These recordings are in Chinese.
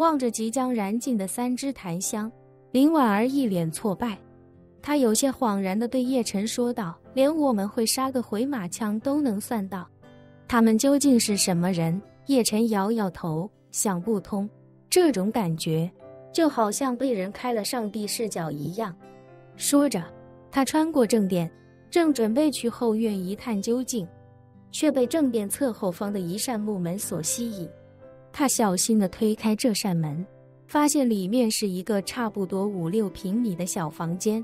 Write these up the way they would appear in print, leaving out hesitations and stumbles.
望着即将燃尽的3支檀香，林婉儿一脸挫败。她有些恍然地对叶晨说道：“连我们会杀个回马枪都能算到，他们究竟是什么人？”叶晨摇摇头，想不通。这种感觉就好像被人开了上帝视角一样。说着，他穿过正殿，正准备去后院一探究竟，却被正殿侧后方的一扇木门所吸引。他小心地推开这扇门，发现里面是一个差不多5-6平米的小房间。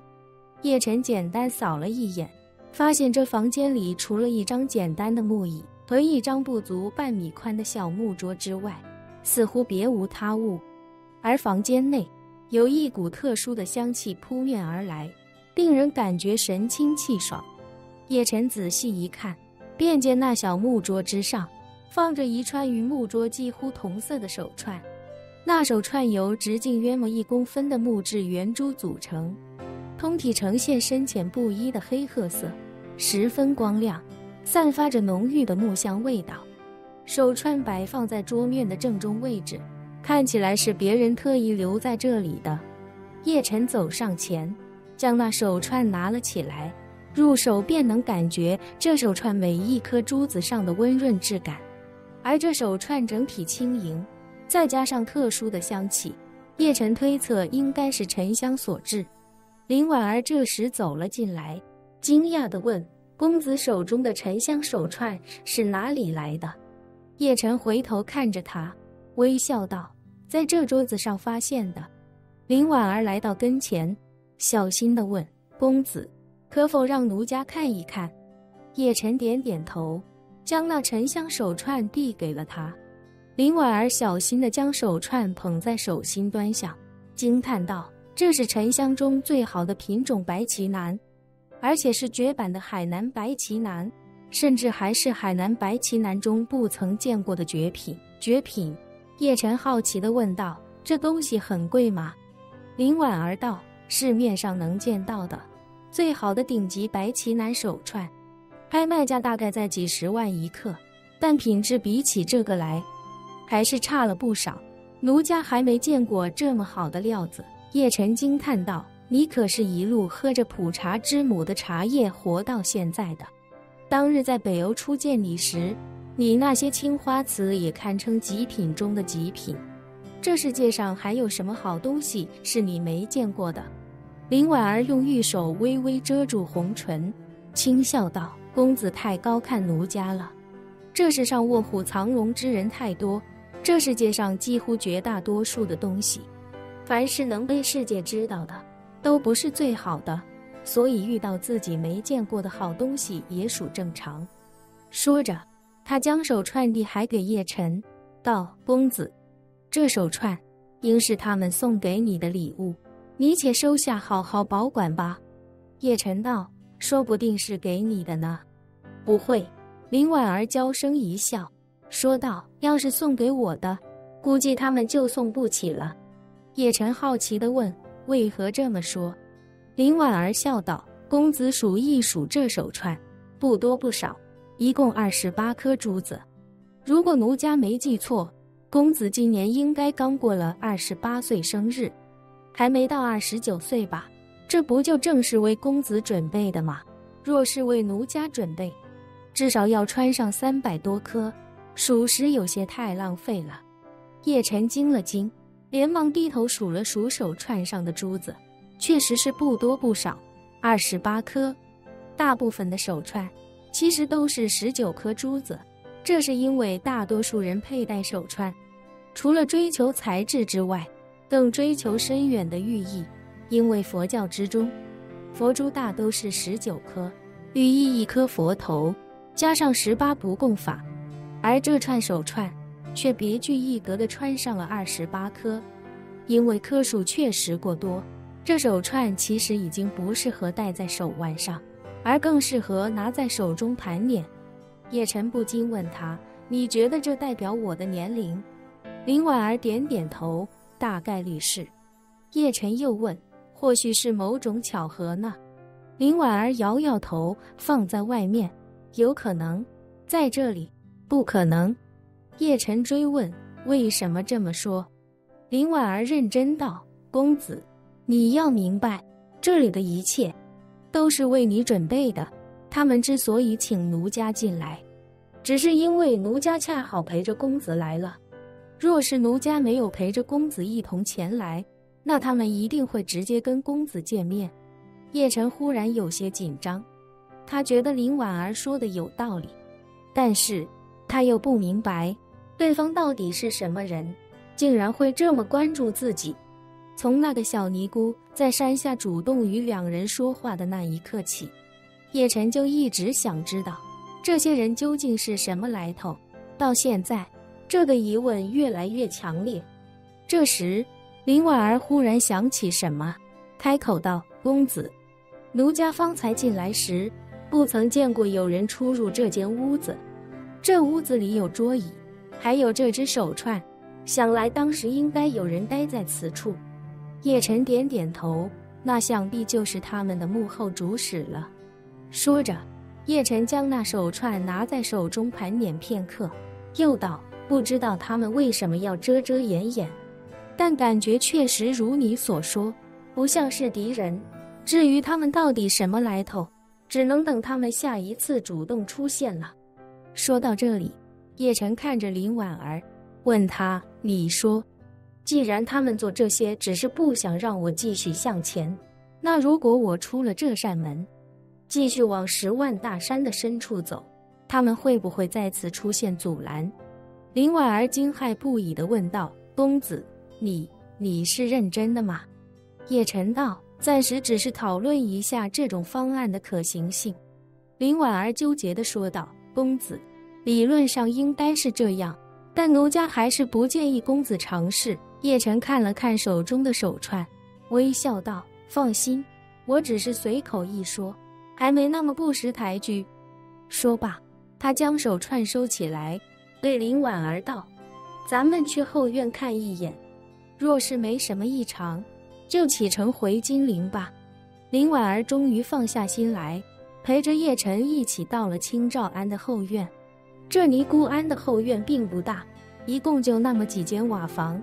叶晨简单扫了一眼，发现这房间里除了一张简单的木椅和一张不足半米宽的小木桌之外，似乎别无他物。而房间内有一股特殊的香气扑面而来，令人感觉神清气爽。叶晨仔细一看，便见那小木桌之上放着一串与木桌几乎同色的手串，那手串由直径约莫1公分的木质圆珠组成，通体呈现深浅不一的黑褐色，十分光亮，散发着浓郁的木香味道。手串摆放在桌面的正中位置，看起来是别人特意留在这里的。叶晨走上前，将那手串拿了起来，入手便能感觉这手串每一颗珠子上的温润质感。而这手串整体轻盈，再加上特殊的香气，叶晨推测应该是沉香所致。林婉儿这时走了进来，惊讶地问：“公子手中的沉香手串是哪里来的？”叶晨回头看着他，微笑道：“在这桌子上发现的。”林婉儿来到跟前，小心地问：“公子，可否让奴家看一看？”叶晨点点头，将那沉香手串递给了他。林婉儿小心地将手串捧在手心端详，惊叹道：“这是沉香中最好的品种白旗楠，而且是绝版的海南白旗楠，甚至还是海南白旗楠中不曾见过的绝品。”绝品？叶晨好奇地问道：“这东西很贵吗？”林婉儿道：“市面上能见到的最好的顶级白旗楠手串，拍卖价大概在几十万一克，但品质比起这个来，还是差了不少。奴家还没见过这么好的料子。”叶晨惊叹道：“你可是一路喝着普茶之母的茶叶活到现在的。当日在北欧初见你时，你那些青花瓷也堪称极品中的极品。这世界上还有什么好东西是你没见过的？”林婉儿用玉手微微遮住红唇，轻笑道：“公子太高看奴家了。这世上卧虎藏龙之人太多，这世界上几乎绝大多数的东西，凡是能被世界知道的，都不是最好的，所以遇到自己没见过的好东西也属正常。”说着，他将手串递还给叶晨，道：“公子，这手串应是他们送给你的礼物，你且收下，好好保管吧。”叶晨道：“说不定是给你的呢。”“不会。”林婉儿娇声一笑，说道：“要是送给我的，估计他们就送不起了。”叶晨好奇地问：“为何这么说？”林婉儿笑道：“公子数一数这手串，不多不少，一共28颗珠子。如果奴家没记错，公子今年应该刚过了28岁生日，还没到29岁吧？这不就正是为公子准备的吗？若是为奴家准备，至少要穿上300多颗，属实有些太浪费了。”叶晨惊了惊，连忙低头数了数手串上的珠子，确实是不多不少，28颗。大部分的手串其实都是19颗珠子，这是因为大多数人佩戴手串，除了追求材质之外，更追求深远的寓意。因为佛教之中，佛珠大都是19颗，寓意一颗佛头，加上18不共法，而这串手串却别具一格地穿上了28颗。因为颗数确实过多，这手串其实已经不适合戴在手腕上，而更适合拿在手中盘捻。叶晨不禁问他：“你觉得这代表我的年龄？”林婉儿点点头，大概率是。叶晨又问：“或许是某种巧合呢？”林婉儿摇摇头，放在外面，有可能，在这里不可能。叶晨追问：“为什么这么说？”林婉儿认真道：“公子，你要明白，这里的一切都是为你准备的。他们之所以请奴家进来，只是因为奴家恰好陪着公子来了。若是奴家没有陪着公子一同前来，那他们一定会直接跟公子见面。”叶晨忽然有些紧张，他觉得林婉儿说的有道理，但是他又不明白对方到底是什么人，竟然会这么关注自己。从那个小尼姑在山下主动与两人说话的那一刻起，叶晨就一直想知道这些人究竟是什么来头。到现在，这个疑问越来越强烈。这时，林婉儿忽然想起什么，开口道：“公子，奴家方才进来时，不曾见过有人出入这间屋子。这屋子里有桌椅，还有这只手串，想来当时应该有人待在此处。”叶晨点点头，那想必就是他们的幕后主使了。说着，叶晨将那手串拿在手中盘捻片刻，又道：“不知道他们为什么要遮遮掩掩，但感觉确实如你所说，不像是敌人。至于他们到底什么来头，只能等他们下一次主动出现了。”说到这里，叶晨看着林婉儿，问他：“你说，既然他们做这些只是不想让我继续向前，那如果我出了这扇门，继续往10万大山的深处走，他们会不会再次出现阻拦？”林婉儿惊骇不已地问道：“公子，你是认真的吗？”叶晨道：“暂时只是讨论一下这种方案的可行性。”林婉儿纠结地说道：“公子，理论上应该是这样，但奴家还是不建议公子尝试。”叶晨看了看手中的手串，微笑道：“放心，我只是随口一说，还没那么不识抬举。”说罢，他将手串收起来，对林婉儿道：“咱们去后院看一眼，若是没什么异常，就启程回金陵吧。”林婉儿终于放下心来，陪着叶晨一起到了清照庵的后院。这尼姑庵的后院并不大，一共就那么几间瓦房，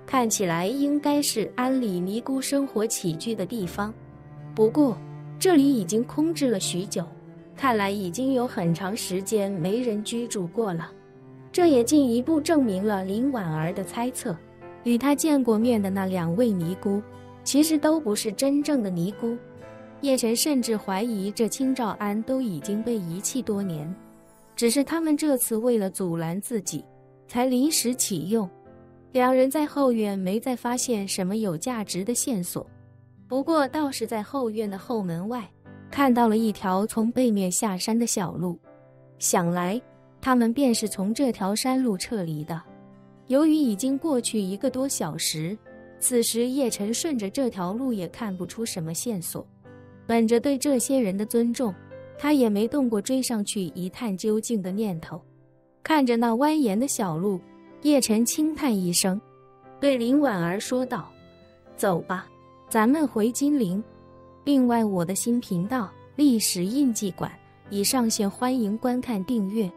看起来应该是安理尼姑生活起居的地方。不过这里已经空置了许久，看来已经有很长时间没人居住过了。这也进一步证明了林婉儿的猜测，与她见过面的那2位尼姑其实都不是真正的尼姑。叶晨甚至怀疑这清照庵都已经被遗弃多年，只是他们这次为了阻拦自己才临时启用。两人在后院没再发现什么有价值的线索，不过倒是在后院的后门外看到了一条从背面下山的小路，想来他们便是从这条山路撤离的。由于已经过去1个多小时，此时叶晨顺着这条路也看不出什么线索，本着对这些人的尊重，他也没动过追上去一探究竟的念头。看着那蜿蜒的小路，叶晨轻叹一声，对林婉儿说道：“走吧，咱们回金陵。”另外，我的新频道历史印记馆已上线，欢迎观看订阅。